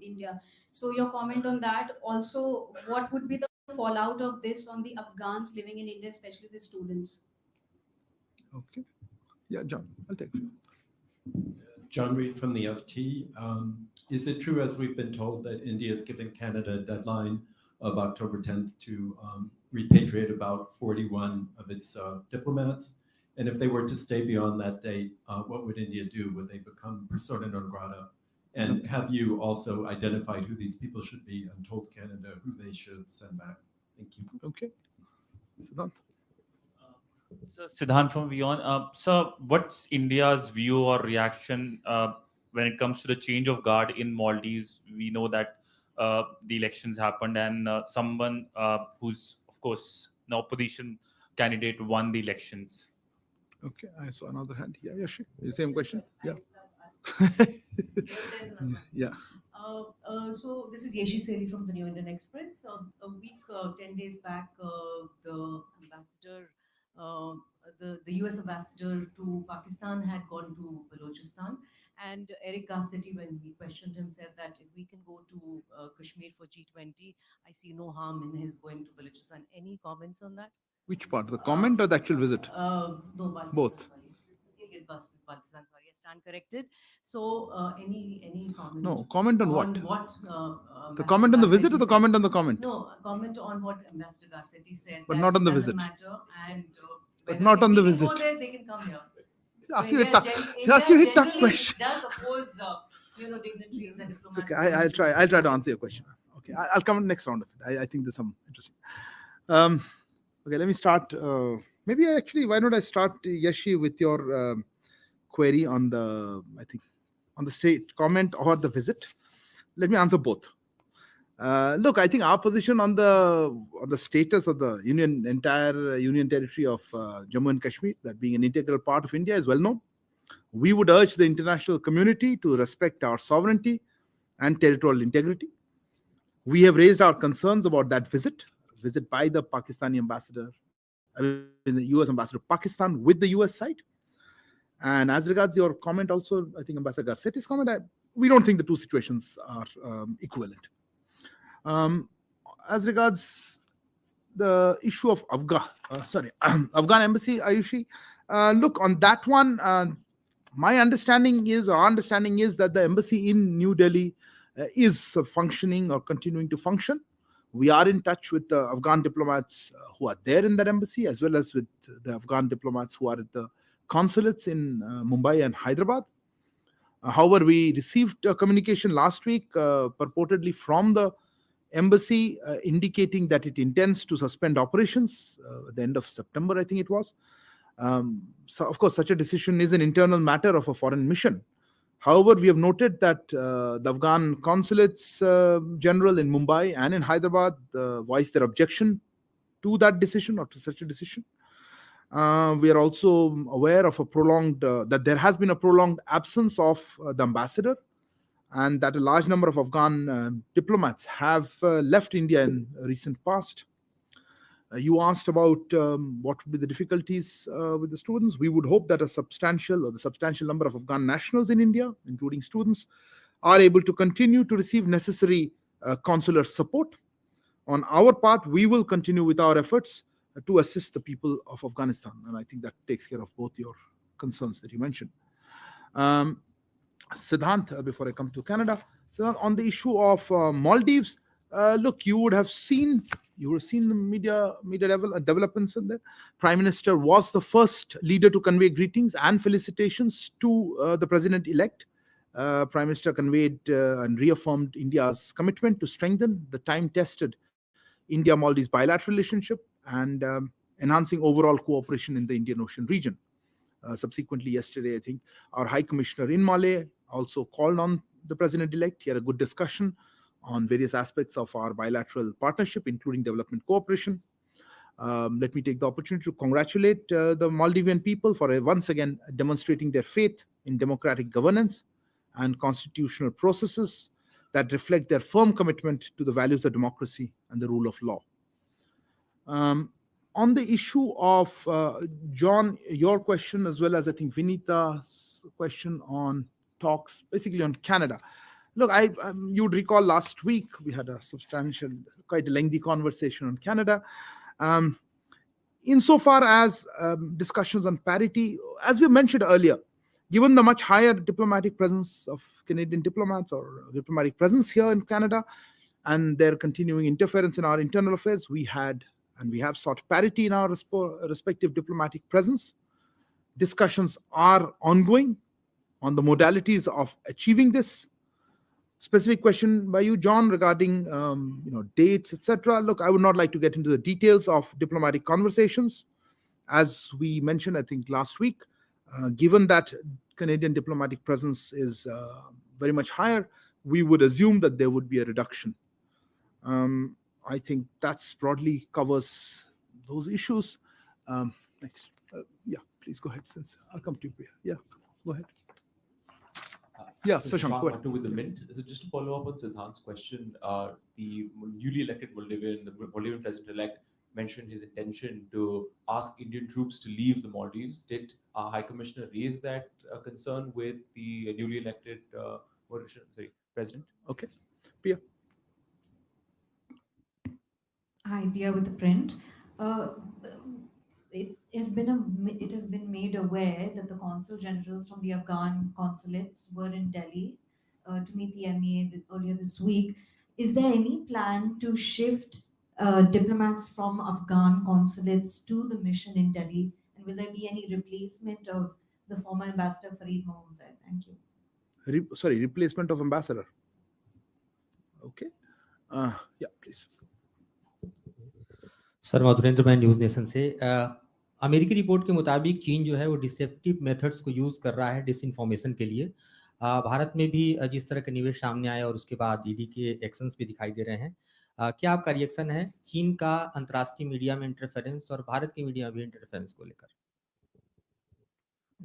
India. So your comment on that. Also, what would be the fallout of this on the Afghans living in India, especially the students? Okay. Yeah, John, I'll take it. John Reed from the FT. Is it true, as we've been told, that India is giving Canada a deadline of October 10th to repatriate about 41 of its diplomats? And if they were to stay beyond that date, what would India do? Would they become persona non grata? And have you also identified who these people should be and told Canada who they should send back? Thank you. Okay. Siddhant. So Siddhant from Vion. So what's India's view or reaction when it comes to the change of guard in Maldives? We know that the elections happened, and someone who's, of course, an opposition candidate won the elections. Okay, I saw another hand. Yeah, Yashi. The same question. Yeah. Yeah. So this is Yeshi Seli from the New Indian Express. A week, 10 days back, the ambassador, the US ambassador to Pakistan had gone to Balochistan. And Eric Garcetti, when we questioned him, said that if we can go to Kashmir for G20, I see no harm in his going to Balochistan. Any comments on that? Which part? The comment or the actual visit? No, Pakistan, Both. Sorry. Pakistan, sorry, I stand corrected. So, any comment? No, comment on what? The Ambassador comment on the visit or the Garcetti comment said? on the comment? No, comment on what Ambassador Garcetti said. But that not on the it doesn't visit. Matter, and But whether not if on the we can visit. Go there, they can come here. Ask So you a India tough. India Ask you a tough generally question. does oppose, dignitaries and It's diplomats. okay. I'll try. I'll try to answer your question. Okay. I'll come in the next round of it. I think there's some interesting. Okay. Let me start. Maybe why don't I start, Yashi, with your query on the, I think, on the state comment or the visit. Let me answer both. Look, I think our position on the status of the entire union territory of Jammu and Kashmir, that being an integral part of India, is well known. We would urge the international community to respect our sovereignty and territorial integrity. We have raised our concerns about that visit by the Pakistani ambassador, the US ambassador to Pakistan with the US side. And as regards your comment also, I think Ambassador Garcetti's comment, we don't think the two situations are equivalent. As regards the issue of Afghan embassy, Ayushi, look, on that one, my understanding is that the embassy in New Delhi is functioning or continuing to function. We are in touch with the Afghan diplomats who are there in that embassy, as well as with the Afghan diplomats who are at the consulates in Mumbai and Hyderabad. However, we received a communication last week purportedly from the embassy indicating that it intends to suspend operations at the end of September, I think it was. So, of course, such a decision is an internal matter of a foreign mission. However, we have noted that the Afghan consulates general in Mumbai and in Hyderabad voiced their objection to that decision or to such a decision. We are also aware of that there has been a prolonged absence of the ambassador, and that a large number of Afghan diplomats have left India in recent past. You asked about what would be the difficulties with the students. We would hope that the substantial number of Afghan nationals in India, including students, are able to continue to receive necessary consular support. On our part, we will continue with our efforts to assist the people of Afghanistan. And I think that takes care of both your concerns that you mentioned. Siddhant, before I come to Canada, Siddhant, on the issue of Maldives, look, you would have seen the media developments in there. Prime Minister was the first leader to convey greetings and felicitations to the president-elect. Prime Minister conveyed and reaffirmed India's commitment to strengthen the time-tested India-Maldives bilateral relationship and enhancing overall cooperation in the Indian Ocean region. Subsequently, yesterday, I think, our High Commissioner in Malé also called on the president-elect. He had a good discussion on various aspects of our bilateral partnership, including development cooperation. Let me take the opportunity to congratulate the Maldivian people for once again demonstrating their faith in democratic governance and constitutional processes that reflect their firm commitment to the values of democracy and the rule of law. On the issue of, John, your question, as well as I think Vinita's question on talks, basically on Canada. Look, you'd recall last week we had a substantial, quite a lengthy conversation on Canada. Insofar as discussions on parity, as we mentioned earlier, given the much higher diplomatic presence of Canadian diplomats or diplomatic presence here in Canada and their continuing interference in our internal affairs, we had and we have sought parity in our respective diplomatic presence. Discussions are ongoing on the modalities of achieving this. Specific question by you, John, regarding dates, etc. Look, I would not like to get into the details of diplomatic conversations. As we mentioned, I think last week, given that Canadian diplomatic presence is very much higher, we would assume that there would be a reduction. I think that's broadly covers those issues. Next, yeah, please go ahead. Since I'll come to you. Yeah, go ahead. Yeah, So Shashank, go ahead. with the Mint. So just to follow up on Siddhant's question, the newly elected the Maldivian president-elect mentioned his intention to ask Indian troops to leave the Maldives. Did our High Commissioner raise that concern with the newly elected president? Okay, Pia. Hi, Dia with the print. Uh, it has been made aware that the consul generals from the Afghan consulates were in Delhi to meet the MEA earlier this week. Is there any plan to shift diplomats from Afghan consulates to the mission in Delhi? And will there be any replacement of the former ambassador Fareed Mohammed? Thank you. Replacement of ambassador. Okay. Yeah, please. Sir Madhurendra मैं news nation से अमेरिकी report के मुताबिक चीन जो है वो deceptive methods को यूज़ कर रहा है डिसइंफॉर्मेशन के लिए। भारत में भी जिस तरह के निवेश सामने आए और उसके बाद ईडी के एक्शंस भी दिखाई दे रहे हैं, क्या आपका रिएक्शन है चीन का अंतर्राष्ट्रीय मीडिया में इंटरफेरेंस और भारत की मीडिया में इंटरफेरेंस को लेकर?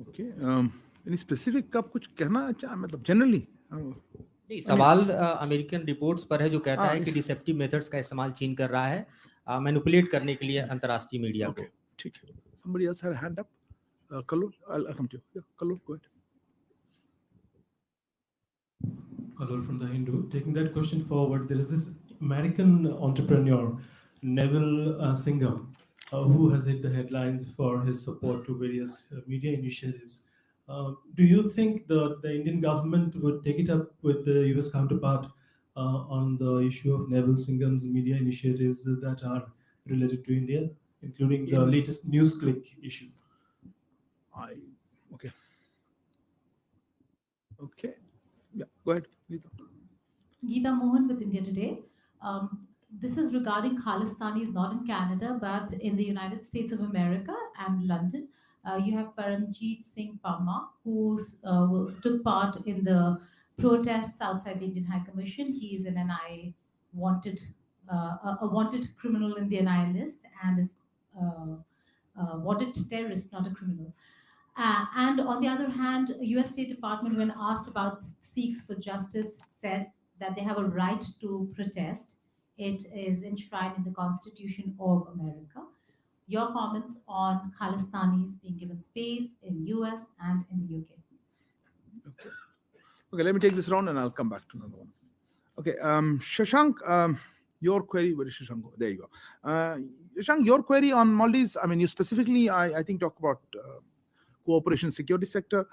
ओके, एनी स्पेसिफिक आप कुछ कहना चाह, मतलब जनरली? नहीं, सवाल अमेरिकन रिपोर्ट्स पर है जो कहता है कि डिसेप्टिव मेथड्स का इस्तेमाल चीन कर रहा है मैनिपुलेट करने के लिए अंतर्राष्ट्रीय मीडिया को। ठीक है, somebody else had a hand up. Kalur, I'll come to you. Yeah, Kalur, go ahead. Kalur from the Hindu. Taking that question forward, there is this American entrepreneur, Neville Singham, who has hit the headlines for his support to various media initiatives. Do you think the Indian government would take it up with the US counterpart on the issue of Neville Singham's media initiatives that are related to India, including the latest NewsClick issue? Okay. Yeah, go ahead, Geeta. Geeta Mohan with India Today. This is regarding Khalistanis not in Canada but in the United States of America and London. You have Paramjeet Singh Parmar, who took part in the protests outside the Indian High Commission. He is an NIA wanted, a wanted criminal in the NIA list and is wanted terrorist, not a criminal. And on the other hand, US State Department, when asked about Sikhs for Justice, said that they have a right to protest. It is enshrined in the Constitution of America. Your comments on Khalistanis being given space in US and in the UK? Okay, let me take this round and I'll come back to another one. Okay, Shashank, your query, where is Shashank? There you go. Shashank, your query on Maldives, I mean, you specifically, I think, talk about cooperation security sector.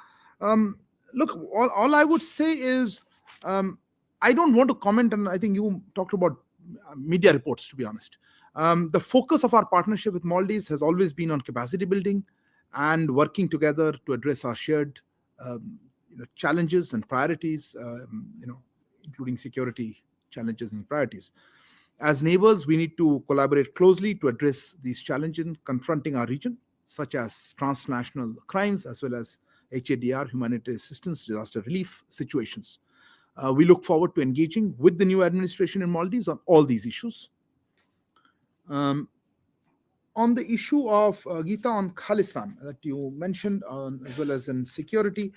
Look, all I would say is, I don't want to comment, and I think you talked about media reports, to be honest. The focus of our partnership with Maldives has always been on capacity building and working together to address our shared challenges and priorities, including security challenges and priorities. As neighbors, we need to collaborate closely to address these challenges confronting our region, such as transnational crimes, as well as HADR, humanitarian assistance, disaster relief situations. We look forward to engaging with the new administration in Maldives on all these issues. On the issue of Geeta on Khalistan that you mentioned, as well as in security,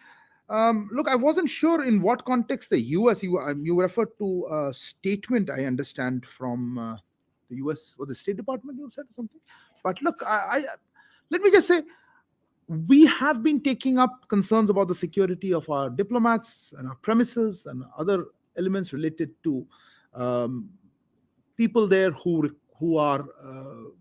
look, I wasn't sure in what context the US, you referred to a statement, I understand, from the US or the State Department, you said something. But look, let me just say, we have been taking up concerns about the security of our diplomats and our premises and other elements related to people there who are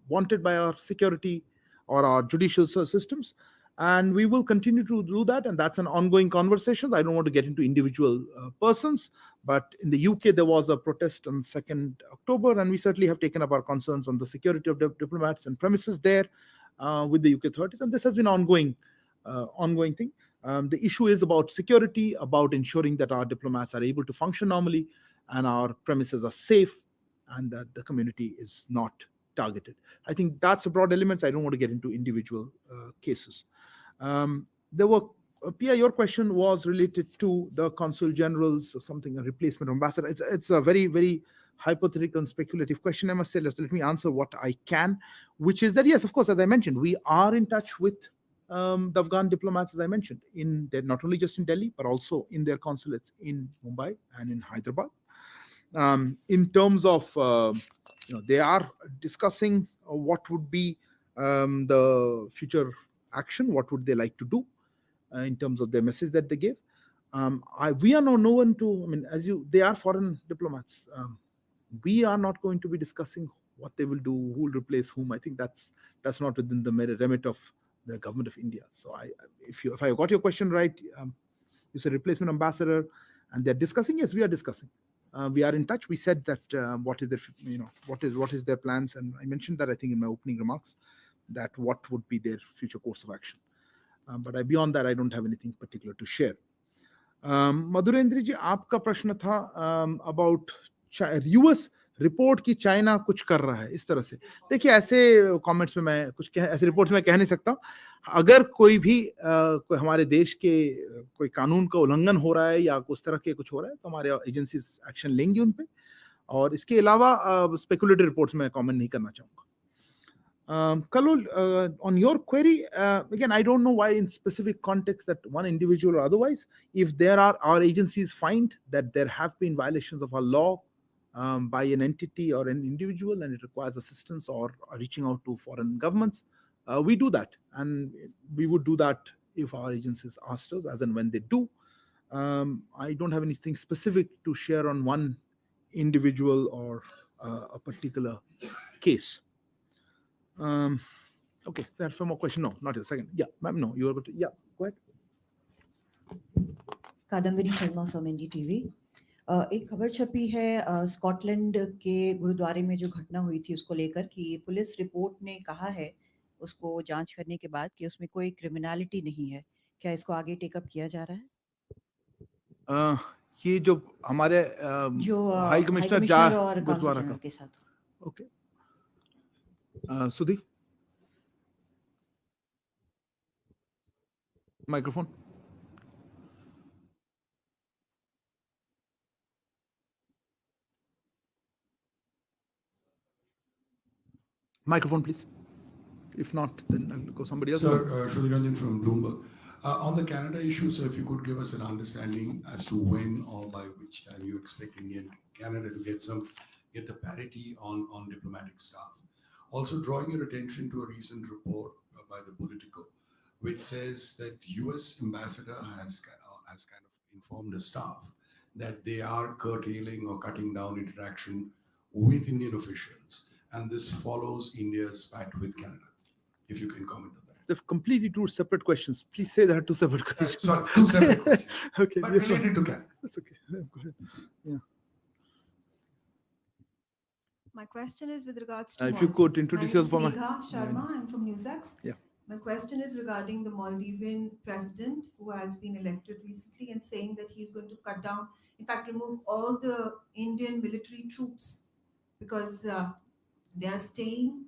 wanted by our security or our judicial systems, and we will continue to do that, and that's an ongoing conversation. I don't want to get into individual persons, but in the UK there was a protest on 2nd October, and we certainly have taken up our concerns on the security of diplomats and premises there with the UK authorities, and this has been ongoing thing. The issue is about security, about ensuring that our diplomats are able to function normally and our premises are safe and that the community is not targeted. I think that's a broad elements. I don't want to get into individual cases. There were Pia, your question was related to the consul generals or something, a replacement ambassador. It's a very, very hypothetical and speculative question, I must say. Let me answer what I can, which is that, yes, of course, as I mentioned, we are in touch with the Afghan diplomats, as I mentioned, not only just in Delhi, but also in their consulates in Mumbai and in Hyderabad. In terms of, they are discussing what would be the future action, what would they like to do in terms of their message that they give. We are no one to, they are foreign diplomats. We are not going to be discussing what they will do, who will replace whom. I think that's not within the remit of the government of India. So if I got your question right, you said replacement ambassador, and they're discussing. Yes, we are discussing. We are in touch. We said that what is their plans, and I mentioned that I think in my opening remarks that what would be their future course of action. But beyond that, I don't have anything particular to share. Madhurendra जी, आपका प्रश्न था about US report की China कुछ कर रहा है इस तरह से. देखिए, ऐसे कमेंट्स में मैं कुछ ऐसे रिपोर्ट्स में कह नहीं सकता. अगर कोई भी कोई हमारे देश के कोई कानून का उल्लंघन हो रहा है या उस तरह के कुछ हो रहा है तो हमारे एजेंसीज एक्शन लेंगी उन पे, और इसके अलावा स्पेकुलेटिव रिपोर्ट्स में कमेंट नहीं करना चाहूंगा. Kalul, on your query, again, I don't know why in specific context that one individual or otherwise, if our agencies find that there have been violations of our law by an entity or an individual and it requires assistance or reaching out to foreign governments, we do that. And we would do that if our agencies asked us, as and when they do. I don't have anything specific to share on one individual or a particular case. Okay, that's one more question. No, not a second. Yeah, ma'am, no, you were able to. Yeah, go ahead. Kadambari Sharma from NDTV. एक खबर छपी है Scotland के गुरुद्वारे में जो घटना हुई थी उसको लेकर कि पुलिस रिपोर्ट ने कहा है उसको जांच करने के बाद कि उसमें कोई क्रिमिनलिटी नहीं है. क्या इसको आगे टेकअप किया जा रहा है? ये जो हमारे जो हाई कमिश्नर और गुरुद्वारा के साथ. Okay. Sudhi, microphone. Microphone, please. If not, then I'll go somebody else. Sir, Shruti Ranjan from Bloomberg. On the Canada issue, sir, if you could give us an understanding as to when or by which time you expect India and Canada to get the parity on diplomatic staff. Also, drawing your attention to a recent report by the Politico, which says that U.S. ambassador has kind of informed the staff that they are curtailing or cutting down interaction with Indian officials, and this follows India's pact with Canada. If you can comment on that. They're completely two separate questions. Please say there are two separate questions. Sorry, two separate questions. Okay, but yes, related to Canada. That's okay. Yeah, go ahead. Yeah. My question is with regards If to you could introduce yourself. Megha Sharma, I'm from NewsX. Yeah. My question is regarding the Maldivian president who has been elected recently and saying that he's going to cut down, in fact, remove all the Indian military troops because they are staying.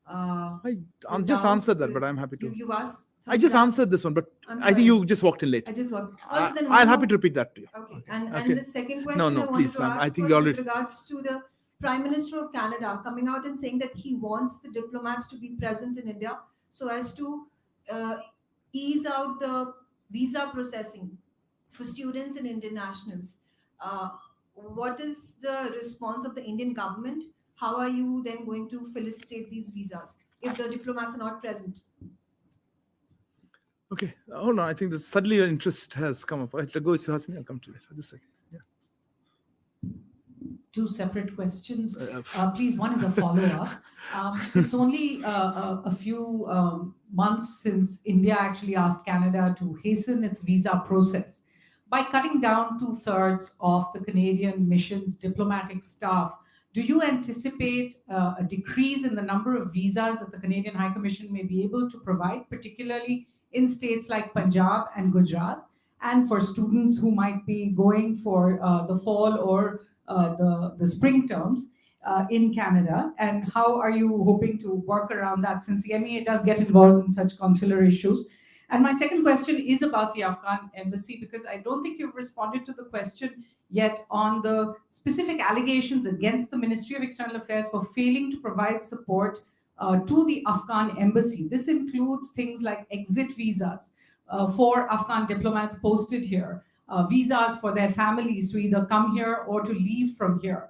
I just answered that, but I'm happy to. You've asked. I just answered this one, but I think you just walked in late. I just walked. I'm happy to repeat that to you. Okay. And the second question No, I wanted please, to ma'am. ask I think was you already. with regards to the Prime Minister of Canada coming out and saying that he wants the diplomats to be present in India so as to ease out the visa processing for students and Indian nationals. What is the response of the Indian government? How are you then going to felicitate these visas if the diplomats are not present? Okay, hold on. I think that suddenly your interest has come up. I'll go with Suhasini. I'll come to that. Just a second. Yeah. two separate questions. Please, one is a follow-up. It's only a few months since India actually asked Canada to hasten its visa process by cutting down 2/3 of the Canadian mission's diplomatic staff. Do you anticipate a decrease in the number of visas that the Canadian High Commission may be able to provide, particularly in states like Punjab and Gujarat, and for students who might be going for the fall or the spring terms in Canada? And how are you hoping to work around that, since the MEA does get involved in such consular issues? And my second question is about the Afghan embassy, because I don't think you've responded to the question yet on the specific allegations against the Ministry of External Affairs for failing to provide support to the Afghan embassy. This includes things like exit visas for Afghan diplomats posted here, visas for their families to either come here or to leave from here,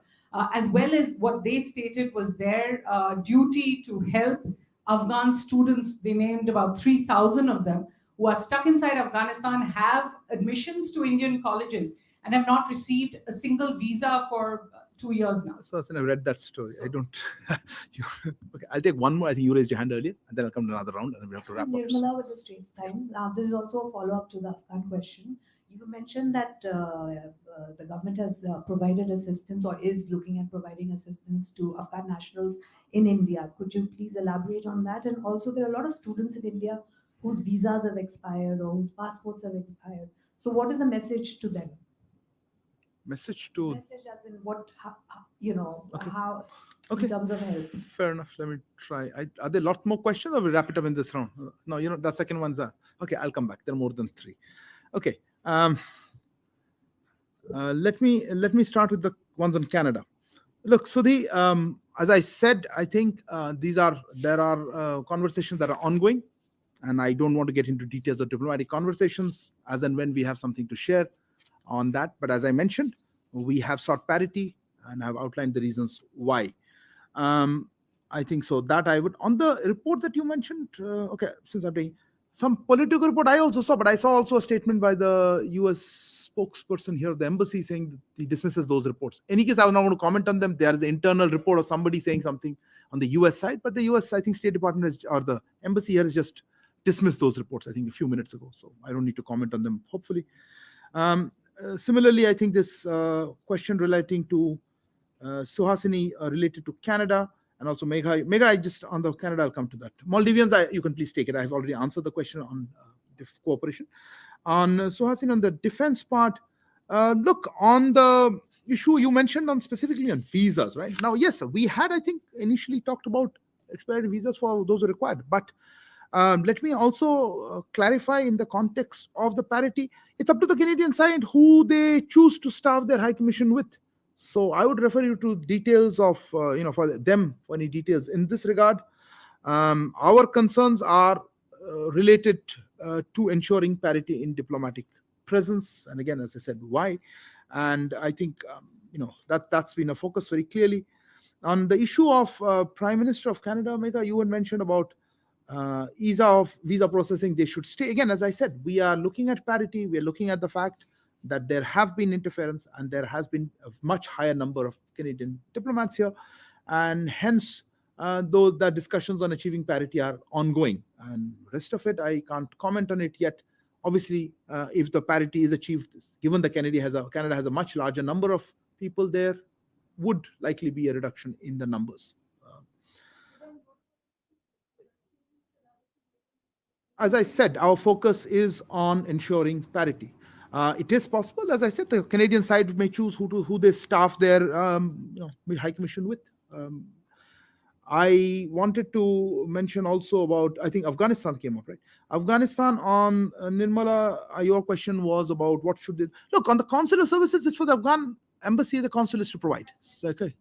as well as what they stated was their duty to help Afghan students. They named about 3,000 of them who are stuck inside Afghanistan, have admissions to Indian colleges, and have not received a single visa for 2 years now. So I read that story. I don't. Okay, I'll take one more. I think you raised your hand earlier, and then I'll come to another round, and then we have to wrap up. Nirmala with the Straits Times. This is also a follow-up to the Afghan question. You mentioned that the government has provided assistance or is looking at providing assistance to Afghan nationals in India. Could you please elaborate on that? And also, there are a lot of students in India whose visas have expired or whose passports have expired. So what is the message to them? Message as in what, Okay. how, Okay. in terms of help. Fair enough. Let me try. Are there a lot more questions, or we wrap it up in this round? No, the second one's okay. I'll come back. There are more than 3. Okay. Let me start with the ones on Canada. Look, so as I said, I think there are conversations that are ongoing, and I don't want to get into details of diplomatic conversations as and when we have something to share on that. But as I mentioned, we have sought parity and have outlined the reasons why. I think so that I would, on the report that you mentioned, okay, since I'm doing some political report, I also saw, but I saw also a statement by the US spokesperson here, the embassy, saying that he dismisses those reports. In any case, I would not want to comment on them. There is an internal report of somebody saying something on the US side, but the US, I think, State Department or the embassy here has just dismissed those reports, I think, a few minutes ago. So I don't need to comment on them, hopefully. Similarly, I think this question relating to Suhasini related to Canada, and also Megha, I just on the Canada, I'll come to that. Maldivians, you can please take it. I've already answered the question on cooperation. On Suhasini, on the defense part, look, on the issue you mentioned on specifically on visas, right? Now, yes, we had, I think, initially talked about expedited visas for those who are required, but let me also clarify in the context of the parity, it's up to the Canadian side who they choose to staff their High Commission with. So I would refer you to details of, for them, for any details in this regard. Our concerns are related to ensuring parity in diplomatic presence. And again, as I said, why? And I think, that's been a focus very clearly. On the issue of Prime Minister of Canada, Megha, you had mentioned about ease of visa processing, they should stay. Again, as I said, we are looking at parity. We are looking at the fact that there have been interference and there has been a much higher number of Canadian diplomats here. And hence, the discussions on achieving parity are ongoing. And rest of it, I can't comment on it yet. Obviously, if the parity is achieved, given that Canada has a much larger number of people there, would likely be a reduction in the numbers. As I said, our focus is on ensuring parity. It is possible, as I said, the Canadian side may choose who they staff their High Commission with. I wanted to mention also about, I think Afghanistan came up, right? Afghanistan on Nirmala, your question was about what should they look on the consular services. It's for the Afghan embassy, the consulates to provide. Okay.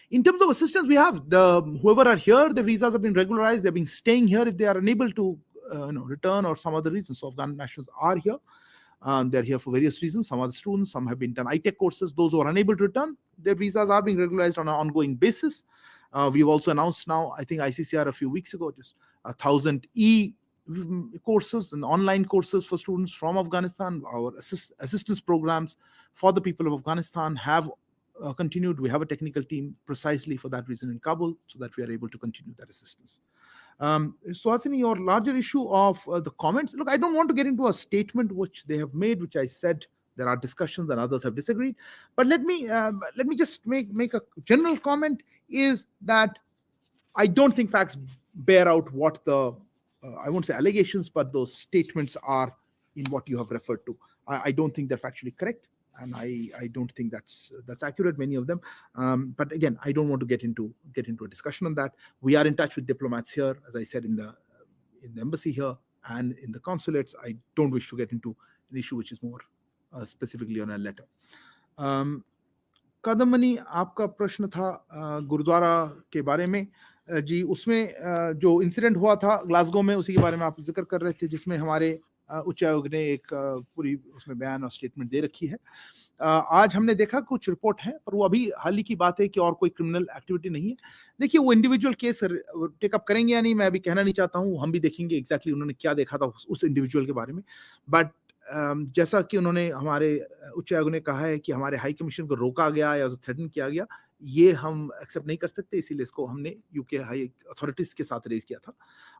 In terms of assistance, we have whoever are here, the visas have been regularized. They've been staying here if they are unable to return or some other reasons. So Afghan nationals are here. They're here for various reasons. Some are the students, some have been done ITech courses. Those who are unable to return, their visas are being regularized on an ongoing basis. We've also announced now, I think ICCR a few weeks ago, just 1,000 courses and online courses for students from Afghanistan. Our assistance programs for the people of Afghanistan have continued. We have a technical team precisely for that reason in Kabul, so that we are able to continue that assistance. Suhasini, your larger issue of the comments. Look, I don't want to get into a statement which they have made, which I said there are discussions and others have disagreed. But let me just make a general comment. Is that I don't think facts bear out what the I won't say allegations, but those statements are in what you have referred to. I don't think they're factually correct, and I don't think that's accurate, many of them. But again, I don't want to get into a discussion on that. We are in touch with diplomats here, as I said, in the embassy here and in the consulates. I don't wish to get into an issue which is more specifically on a letter. कदमनी, आपका प्रश्न था गुरुद्वारा के बारे में जी। उसमें जो incident हुआ था ग्लासगो में, उसी के बारे में आप जिक्र कर रहे थे, जिसमें हमारे उच्चायोग ने एक पूरी उसमें बयान और स्टेटमेंट दे रखी है। आज हमने देखा कुछ रिपोर्ट है, पर वो अभी हाल ही की बात है कि और कोई क्रिमिनल एक्टिविटी नहीं है। देखिए, वो इंडिविजुअल केस टेकअप करेंगे या नहीं, मैं अभी कहना नहीं चाहता हूँ। हम भी देखेंगे एग्जैक्टली उन्होंने क्या देखा था उस इंडिविजुअल के बारे में। बट जैसा कि उन्होंने, हमारे उच्चायोग ने कहा है कि हमारे हाई कमीशन को रोका गया या थ्रेटन किया गया, ये हम एक्सेप्ट नहीं कर सकते। इसीलिए इसको हमने यूके हाई अथॉरिटीज के साथ रेज किया था,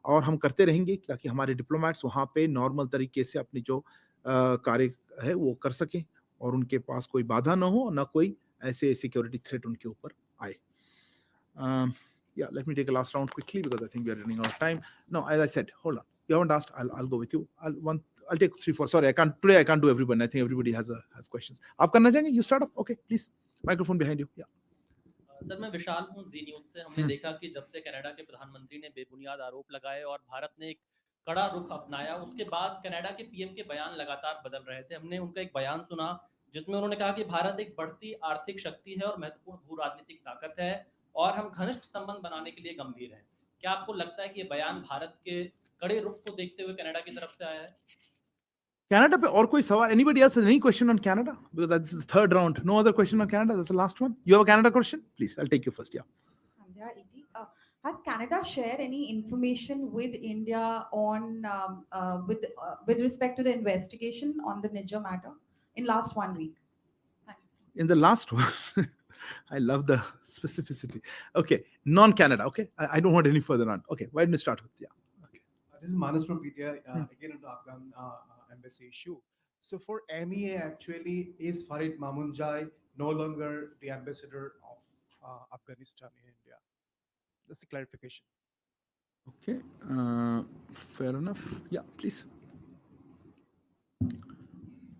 और हम करते रहेंगे ताकि हमारे डिप्लोमेट्स वहाँ पे नॉर्मल तरीके से अपनी जो कार्य है वो कर सकें, और उनके पास कोई बाधा ना हो, ना कोई ऐसे सिक्योरिटी थ्रेट उनके ऊपर आए। Yeah, let me take a last round quickly because I think we are running out of time. No, as I said, hold on. You haven't asked. I'll go with you. I'll take 3, 4. Sorry, I can't do everyone. I think everybody has questions. आप करना चाहेंगे? You start off. Okay, please. Microphone behind you. Yeah. Sir, मैं विशाल हूँ जी news से। हमने देखा कि जब से कनाडा के प्रधानमंत्री ने बेबुनियाद आरोप लगाए और भारत ने एक कड़ा रुख अपनाया, उसके बाद कनाडा के पीएम के बयान लगातार बदल रहे थे। हमने उनका एक बयान सुना जिसमें उन्होंने कहा कि भारत एक बढ़ती आर्थिक शक्ति है और महत्वपूर्ण भू राजनीतिक ताकत है, और हम घनिष्ठ संबंध बनाने के लिए गंभीर हैं। क्या आपको लगता है कि ये बयान भारत के कड़े रुख को देखते हुए कनाडा की तरफ से आया है? Canada पे और कोई सवाल? Anybody else has any question on Canada? Because that's the third round. No other question on Canada. That's the last one. You have a Canada question? Please, I'll take you first. Yeah. Sandhya, has Canada shared any information with India on with respect to the investigation on the nijjar matter in last 1 week? Thanks. In the last one, I love the specificity. Okay, non-Canada. Okay, I don't want any further on. Okay, why don't we start with This is Manas from PTI, again on the Afghan embassy issue. So for MEA, actually, is Farid Mamunjai no longer the ambassador of Afghanistan in India? That's a clarification. Okay, fair enough. Yeah, please.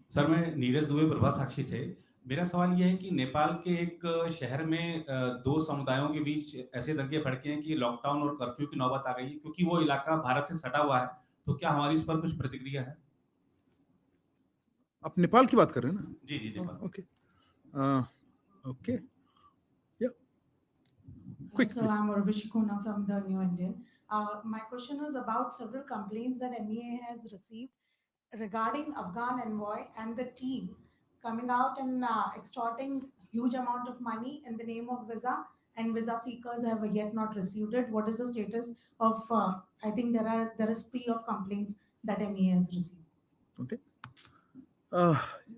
Sir, मैं नीरज दुबे प्रभा साक्षी से। मेरा सवाल यह है कि नेपाल के एक शहर में दो समुदायों के बीच ऐसे दंगे भड़के हैं कि लॉकडाउन और कर्फ्यू की नौबत आ गई है, क्योंकि वो इलाका भारत से सटा हुआ है। तो क्या हमारी इस पर कुछ प्रतिक्रिया है? आप नेपाल की बात कर रहे हैं ना? जी Nepal. Okay. Okay. Yeah. Quick, So I'm Urvashi Khona from the New Indian. My question was about several complaints that MEA has received regarding Afghan envoy and the team coming out and extorting huge amount of money in the name of visa, and visa seekers have yet not received it. What is the status of? I think there is spree of complaints that MEA has received. Okay.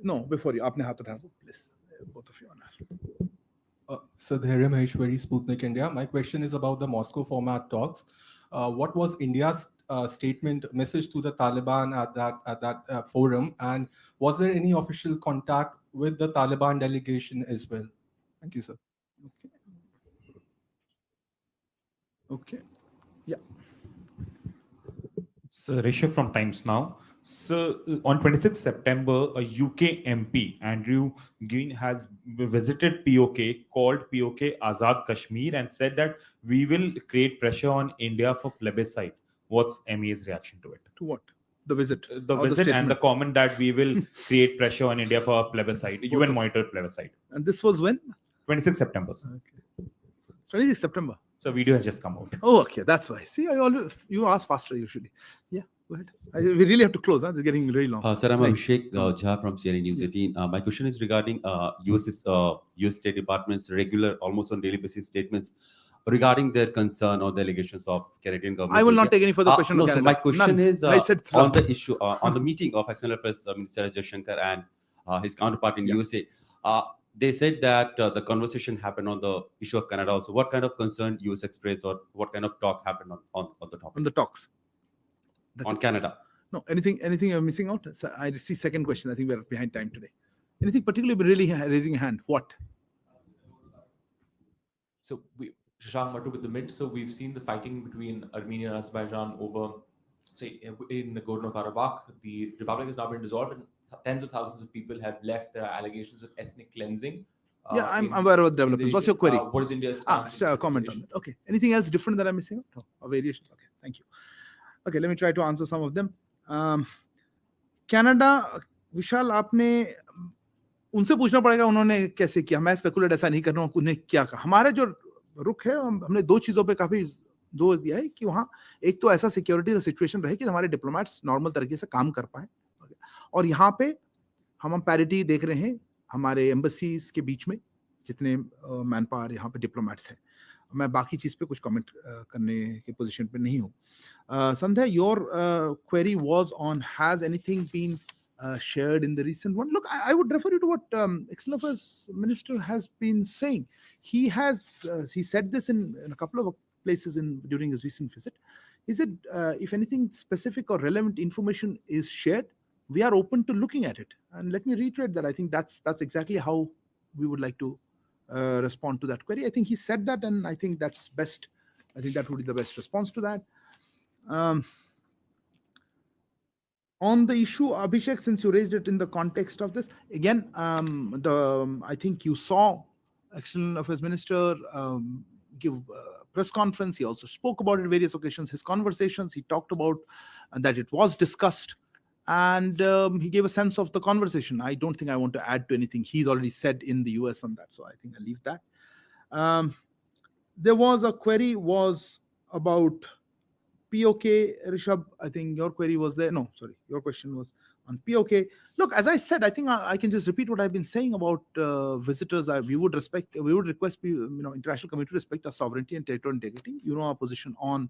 No, before you, आपने हाथ उठाया, please, both of you on that. So Dhairya Maheshwari, Sputnik India. My question is about the Moscow format talks. What was India's statement message to the Taliban at that forum, and was there any official contact with the Taliban delegation as well? Thank you, sir. Okay. Yeah. So Rishabh from Times Now. So on 26 September, a UK MP, Andrew Gwyn, has visited POK, called POK Azad Kashmir, and said that we will create pressure on India for plebiscite. What's MEA's reaction to it? To what? The visit? The visit and the comment that we will create pressure on India for a plebiscite, UN monitored plebiscite. And this was when? 26 September. Okay. 26 September. So video has just come out. Oh, okay, that's why. See, you ask faster usually. Yeah, go ahead. We really have to close. It's getting very long. Sir, I'm Abhishek Jha from CNN News 18. My question is regarding US State Department's regular, almost on daily basis statements regarding their concern or the allegations of Canadian government. I will not take any further question on Canada. So my question is on the issue, on the meeting of External Affairs Minister Jaishankar and his counterpart in USA. they said that the conversation happened on the issue of Canada also. What kind of concern US expressed, or what kind of talk happened on the topic? On the talks. That's on it. Canada. No, anything you're missing out? So I see second question. I think we're behind time today. Anything particularly really raising a hand? What? So Shashank Matu with the mid. So we've seen the fighting between Armenia and Azerbaijan over, say, in Nagorno-Karabakh. The republic has now been dissolved, and tens of thousands of people have left. There are allegations of ethnic cleansing. Yeah, I'm aware of developments. What's your query? What is India's stance? Comment on that. Okay. Anything else different that I'm missing out? No, or variations? Okay, thank you. Okay, let me try to answer some of them. Canada, विशाल आपने उनसे पूछना पड़ेगा उन्होंने कैसे किया. मैं speculate ऐसा नहीं कर रहा हूँ उन्हें क्या कहा. हमारे जो रुख है हमने दो चीजों पे काफी जोर दिया है कि वहाँ एक तो ऐसा सिक्योरिटी का सिचुएशन रहे कि हमारे डिप्लोमेट्स नॉर्मल तरीके से काम कर पाए, और यहाँ पे हम पैरिटी देख रहे हैं हमारे एम्बसीज के बीच में जितने मैन पावर यहाँ पे डिप्लोमेट्स हैं. मैं बाकी चीज पे कुछ कमेंट करने के पोजीशन पे नहीं हूँ. Sandhya, your query was on has anything been shared in the recent one? Look, I would refer you to what External Affairs Minister has been saying. He said this in a couple of places during his recent visit. He said, if anything specific or relevant information is shared, we are open to looking at it. And let me reiterate that. I think that's exactly how we would like to respond to that query. I think he said that, and I think that's best. I think that would be the best response to that. On the issue, Abhishek, since you raised it in the context of this, again, I think you saw External Affairs Minister give a press conference. He also spoke about it on various occasions. His conversations, he talked about that it was discussed, and he gave a sense of the conversation. I don't think I want to add to anything he's already said in the US on that, so I think I'll leave that. There was a query about POK, Rishabh. I think your query was there. No, sorry, your question was on POK. Look, as I said, I think I can just repeat what I've been saying about visitors. We would request international community to respect our sovereignty and territorial integrity. You know our position on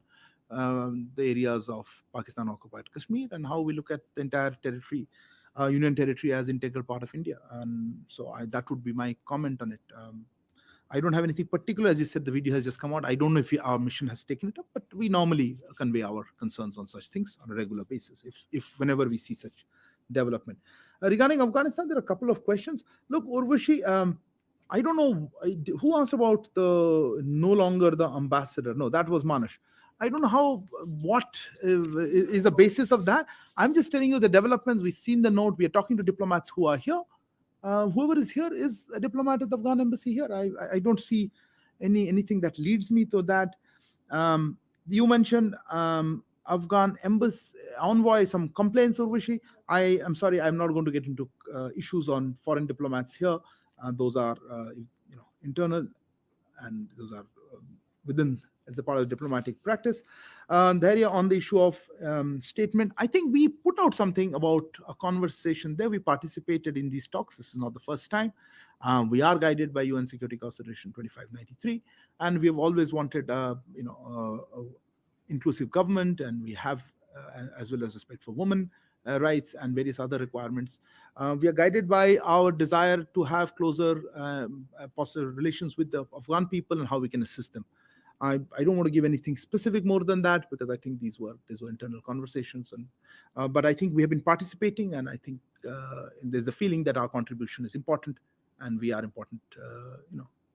the areas of Pakistan occupied Kashmir and how we look at the entire territory, Union territory, as integral part of India. And so that would be my comment on it. I don't have anything particular. As you said, the video has just come out. I don't know if our mission has taken it up, but we normally convey our concerns on such things on a regular basis, if whenever we see such development. Regarding Afghanistan, there are a couple of questions. Look, Urvashi, I don't know who asked about the no longer the ambassador. No, that was Manish. I don't know what is the basis of that. I'm just telling you the developments. We've seen the note. We are talking to diplomats who are here. Whoever is here is a diplomat at the Afghan embassy here. I don't see anything that leads me to that. You mentioned Afghan embassy envoy, some complaints, Urvashi. I am sorry, I'm not going to get into issues on foreign diplomats here. Those are internal, and those are within as a part of diplomatic practice. There on the issue of statement, I think we put out something about a conversation there. We participated in these talks. This is not the first time. We are guided by UN Security Council Resolution 2593, and we have always wanted, inclusive government, and we have, as well as respect for women rights and various other requirements. We are guided by our desire to have closer possible relations with the Afghan people and how we can assist them. I don't want to give anything specific more than that, because I think these were internal conversations, and but I think we have been participating, and I think there's a feeling that our contribution is important, and we are important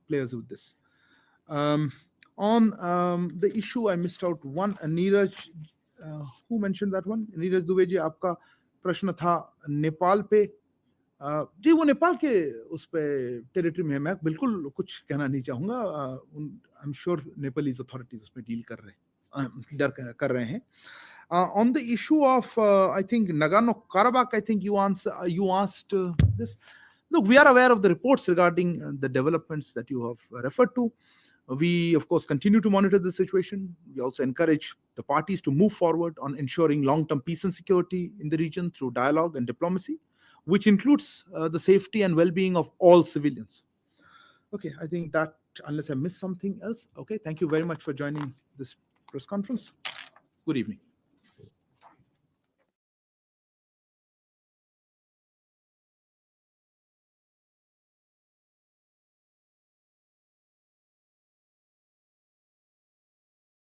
players with this. On the issue, I missed out one. Neeraj, who mentioned that one? Neeraj Dubey ji, आपका प्रश्न था नेपाल पे. जी, वो नेपाल के उस पे territory में है. मैं बिल्कुल कुछ कहना नहीं चाहूँगा. I am sure Nepalese authorities उसमें डील कर रहे हैं. On the issue of I think Nagorno-Karabakh, I think you asked this. Look, we are aware of the reports regarding the developments that you have referred to. We, of course, continue to monitor the situation. We also encourage the parties to move forward on ensuring long-term peace and security in the region through dialogue and diplomacy, which includes the safety and well-being of all civilians. Okay, I think that, unless I missed something else. Okay, thank you very much for joining this press conference. Good evening.